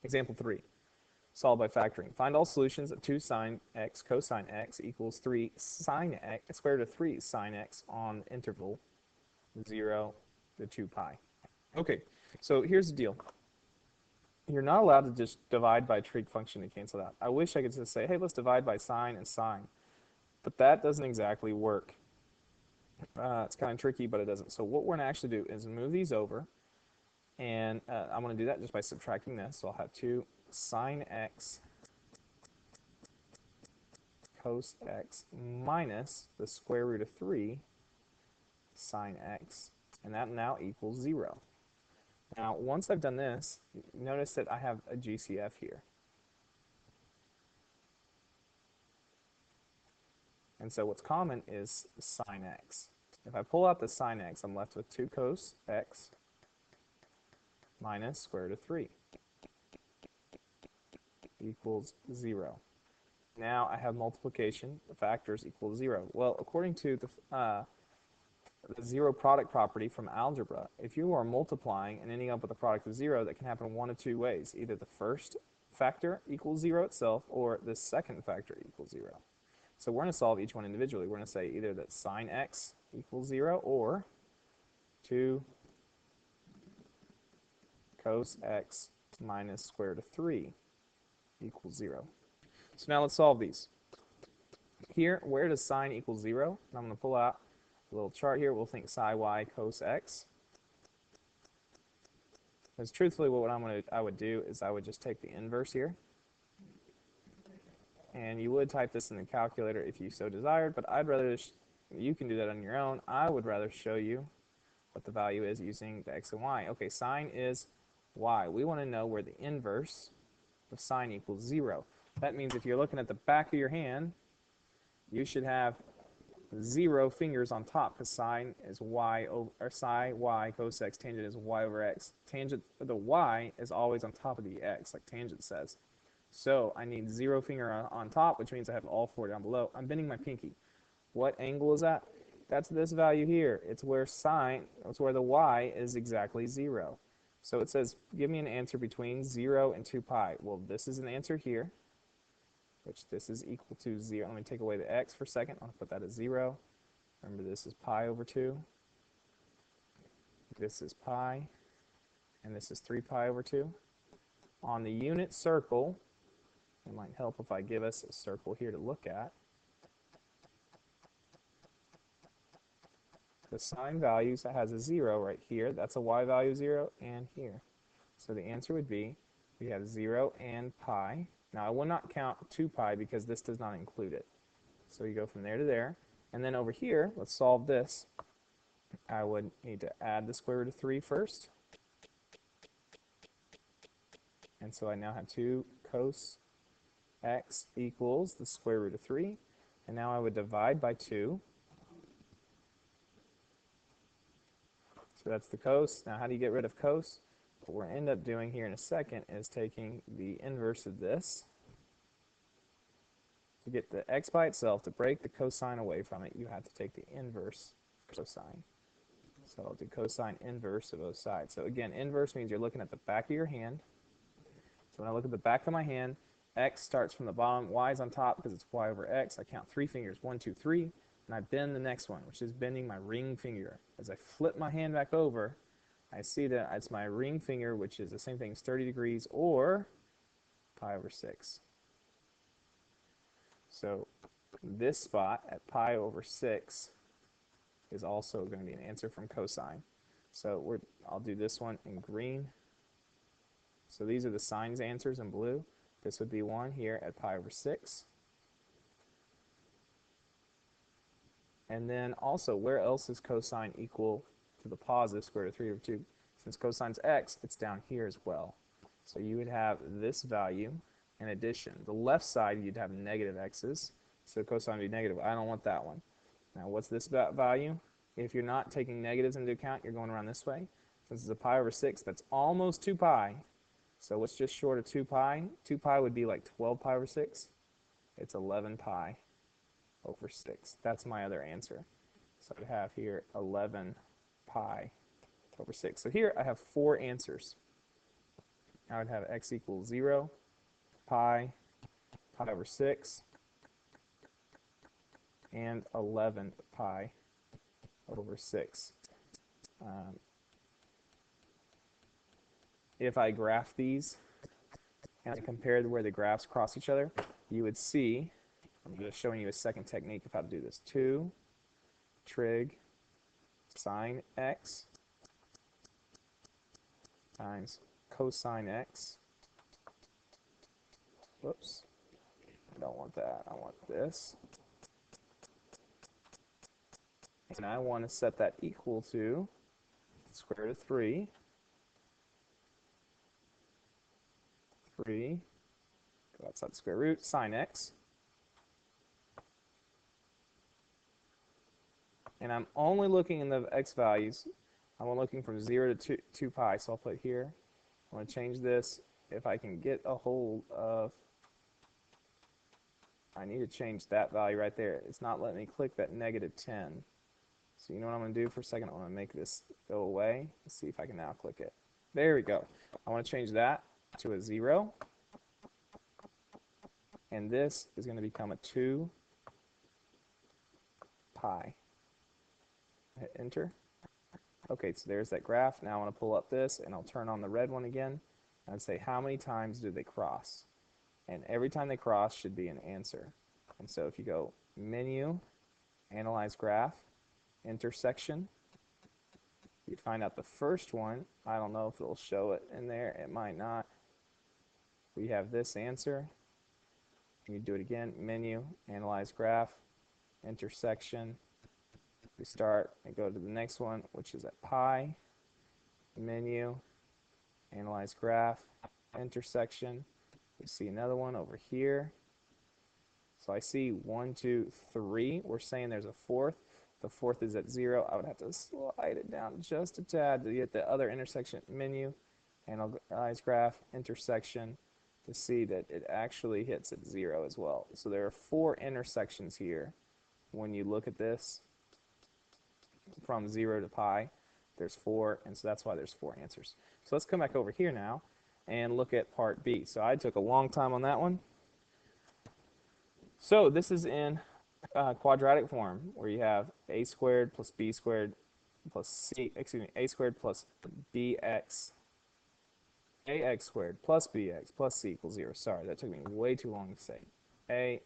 Example 3. Solve by factoring. Find all solutions of 2 sine x cosine x equals 3 sine x, square root of 3 sine x on the interval 0 to 2 pi. Okay, so here's the deal. You're not allowed to just divide by a trig function to cancel out. I wish I could just say, hey, let's divide by sine and sine. But that doesn't exactly work. It's kind of tricky, but it doesn't. So what we're going to actually do is move these over. And I'm going to do that just by subtracting this. So I'll have 2 sine x cos x minus the square root of 3 sine x. And that now equals 0. Now, once I've done this, notice that I have a GCF here. And so what's common is sine x. If I pull out the sine x, I'm left with 2 cos x minus square root of 3 equals 0. Now I have multiplication. The factors equal 0. Well, according to the zero product property from algebra, if you are multiplying and ending up with a product of 0, that can happen one of two ways. Either the first factor equals 0 itself, or the second factor equals 0. So we're going to solve each one individually. We're going to say either that sine x equals 0 or 2 cos x minus square root of 3 equals 0. So now let's solve these. Here, where does sine equal 0? I'm going to pull out a little chart here. We'll think psi y cos x. Because truthfully, what I would do is I would just take the inverse here. And you would type this in the calculator if you so desired, but I'd rather, you can do that on your own. I would rather show you what the value is using the x and y. Okay, sine is y. We want to know where the inverse of sine equals 0. That means if you're looking at the back of your hand, you should have 0 fingers on top, because sine is y over, or psi y cos x, tangent is y over x. Tangent, the y is always on top of the x, like tangent says. So I need 0 finger on top, which means I have all 4 down below. I'm bending my pinky. What angle is that? That's this value here. It's where it's where the y is exactly 0. So it says, give me an answer between 0 and 2 pi. Well, this is an answer here, which this is equal to 0. Let me take away the x for a second. I'll put that at 0. Remember, this is pi over 2. This is pi, and this is 3 pi over 2. On the unit circle, it might help if I give us a circle here to look at. The sine values, that has a 0 right here. That's a y value 0, and here. So the answer would be, we have 0 and pi. Now I will not count 2 pi because this does not include it. So you go from there to there. And then over here, let's solve this. I would need to add the square root of 3 first. And so I now have 2 cos x equals the square root of 3. And now I would divide by 2. So that's the cos. Now how do you get rid of cos? What we're going to end up doing here in a second is taking the inverse of this. To get the x by itself, to break the cosine away from it, you have to take the inverse cosine. So I'll do cosine inverse of both sides. So again, inverse means you're looking at the back of your hand. So when I look at the back of my hand, x starts from the bottom, y is on top because it's y over x. I count 3 fingers, 1, 2, 3, and I bend the next one, which is bending my ring finger. As I flip my hand back over, I see that it's my ring finger, which is the same thing as 30 degrees, or pi over 6. So this spot at pi over 6 is also going to be an answer from cosine. So I'll do this one in green. So these are the sine's answers in blue. This would be one here at pi over 6. And then also, where else is cosine equal to the positive square root of 3 over 2? Since cosine's x, it's down here as well. So you would have this value in addition. The left side, you'd have negative x's. So cosine would be negative. I don't want that one. Now, what's this value? If you're not taking negatives into account, you're going around this way. Since it's a pi over 6, that's almost 2 pi. So what's just short of 2 pi? 2 pi would be like 12 pi over 6. It's 11 pi over 6. That's my other answer. So I'd have here 11 pi over 6. So here I have 4 answers. I would have x equals 0, pi over 6, and 11 pi over 6. If I graph these and I compare where the graphs cross each other, you would see, I'm just showing you a second technique of how to do this, 2 trig sine x times cosine x. Whoops, I don't want that, I want this. And I want to set that equal to the square root of 3, go outside the square root, sine x. And I'm only looking in the x values. I'm looking from 0 to 2 pi, so I'll put here. I want to change this. If I can get a hold of, I need to change that value right there. It's not letting me click that negative 10. So you know what I'm going to do for a second? I'm going to make this go away. Let's see if I can now click it. There we go. I want to change that to a 0. And this is going to become a 2 pi. Hit enter. Okay, so there's that graph. Now I want to pull up this, and I'll turn on the red one again and say how many times do they cross. And every time they cross should be an answer. And so if you go menu, analyze graph, intersection, you'd find out the first one. I don't know if it'll show it in there. It might not. We have this answer. You do it again, menu, analyze graph, intersection. We start and go to the next one, which is at pi, menu, analyze graph, intersection. We see another one over here. So I see 1, 2, 3. We're saying there's a fourth. The fourth is at 0. I would have to slide it down just a tad to get the other intersection, menu, analyze graph, intersection, to see that it actually hits at 0 as well. So there are 4 intersections here. When you look at this from 0 to pi, there's 4, and so that's why there's 4 answers. So let's come back over here now and look at part B. So I took a long time on that one. So this is in quadratic form, where you have a squared plus b squared plus c, excuse me, a squared plus bx, ax squared plus bx plus c equals 0. Sorry, that took me way too long to say.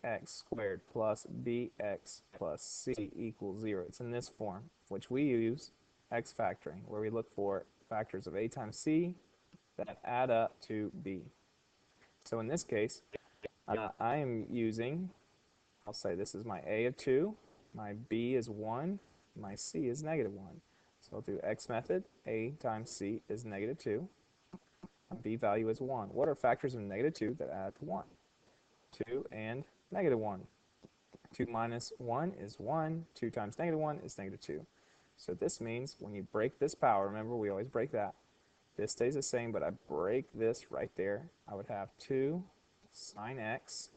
Ax squared plus bx plus c equals 0. It's in this form, which we use x factoring, where we look for factors of a times c that add up to b. So in this case, I am using, I'll say this is my a of 2, my b is 1, my c is negative 1. So I'll do x method, a times c is negative 2, and b value is 1. What are factors of negative 2 that add to 1? 2 and negative 1. 2 minus 1 is 1. 2 times negative 1 is negative 2. So this means when you break this power, remember we always break that. This stays the same, but I break this right there. I would have 2 sine x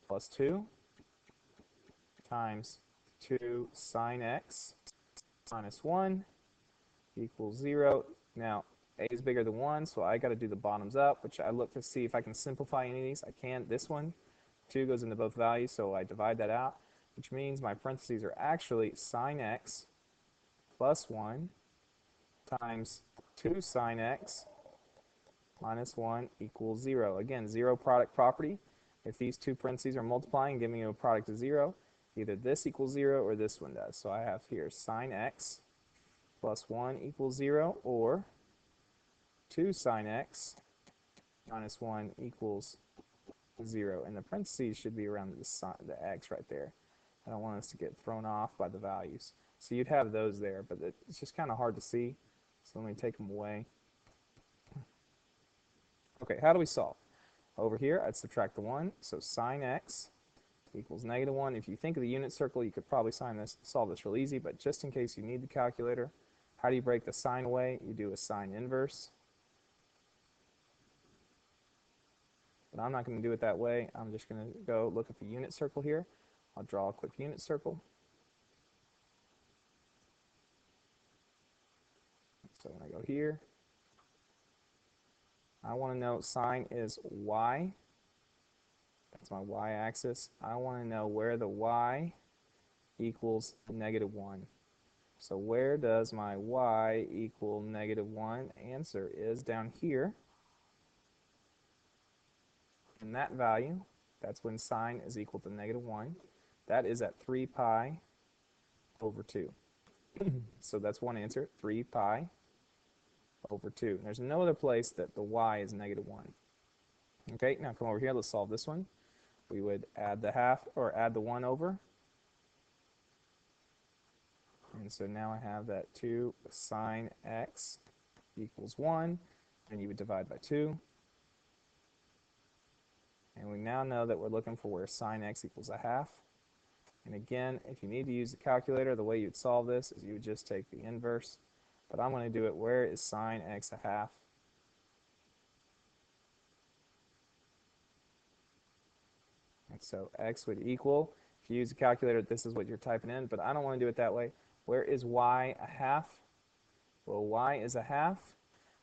plus 2 times 2 sine x minus 1 equals 0. Now, a is bigger than 1, so I got to do the bottoms up, which I look to see if I can simplify any of these. I can. This one, 2 goes into both values, so I divide that out, which means my parentheses are actually sine x plus 1 times 2 sine x minus 1 equals 0. Again, 0 product property. If these two parentheses are multiplying, giving you a product of 0, either this equals 0 or this one does. So I have here sine x plus 1 equals 0, or 2 sine x minus 1 equals 0. And the parentheses should be around the x right there. I don't want us to get thrown off by the values. So you'd have those there, but it's just kind of hard to see. So let me take them away. Okay, how do we solve? Over here, I'd subtract the 1, so sine x equals negative 1. If you think of the unit circle, you could probably solve this real easy, but just in case you need the calculator, how do you break the sine away? You do a sine inverse. But I'm not going to do it that way. I'm just going to go look at the unit circle here. I'll draw a quick unit circle. So when I go here, I want to know sine is y. That's my y-axis. I want to know where the y equals -1. So where does my y equal -1? Answer is down here. And that value, that's when sine is equal to -1. That is at 3 pi over 2. So that's one answer, 3 pi over 2. There's no other place that the y is -1. Okay, now come over here, let's solve this one. We would add the half, or add the 1 over. And so now I have that 2 sine x equals 1, and you would divide by 2. And we now know that we're looking for where sine x equals a half. And again, if you need to use the calculator, the way you'd solve this is you would just take the inverse. But I'm going to do it, where is sine x a half? And so x would equal, if you use a calculator, this is what you're typing in, but I don't want to do it that way. Where is y a half? Well, y is a half.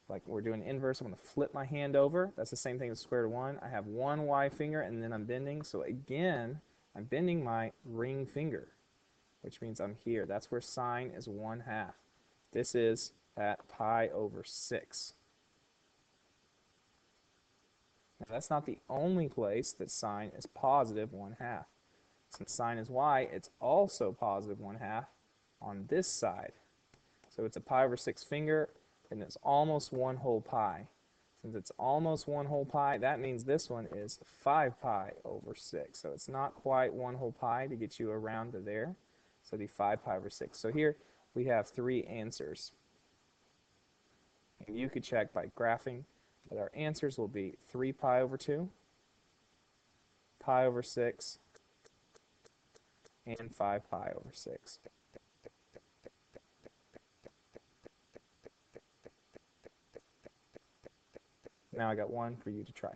Like we're doing inverse, I'm going to flip my hand over. That's the same thing as square root of 1. I have one y finger, and then I'm bending. So again, I'm bending my ring finger, which means I'm here. That's where sine is 1/2. This is at pi over 6. Now, that's not the only place that sine is positive 1/2. Since sine is y, it's also positive 1/2 on this side. So it's a pi over 6 finger, and it's almost 1 whole pi. Since it's almost 1 whole pi, that means this one is 5 pi over 6. So it's not quite 1 whole pi to get you around to there. So the 5 pi over 6. So here we have 3 answers. And you could check by graphing that our answers will be 3 pi over 2, pi over 6, and 5 pi over 6. Now I got one for you to try.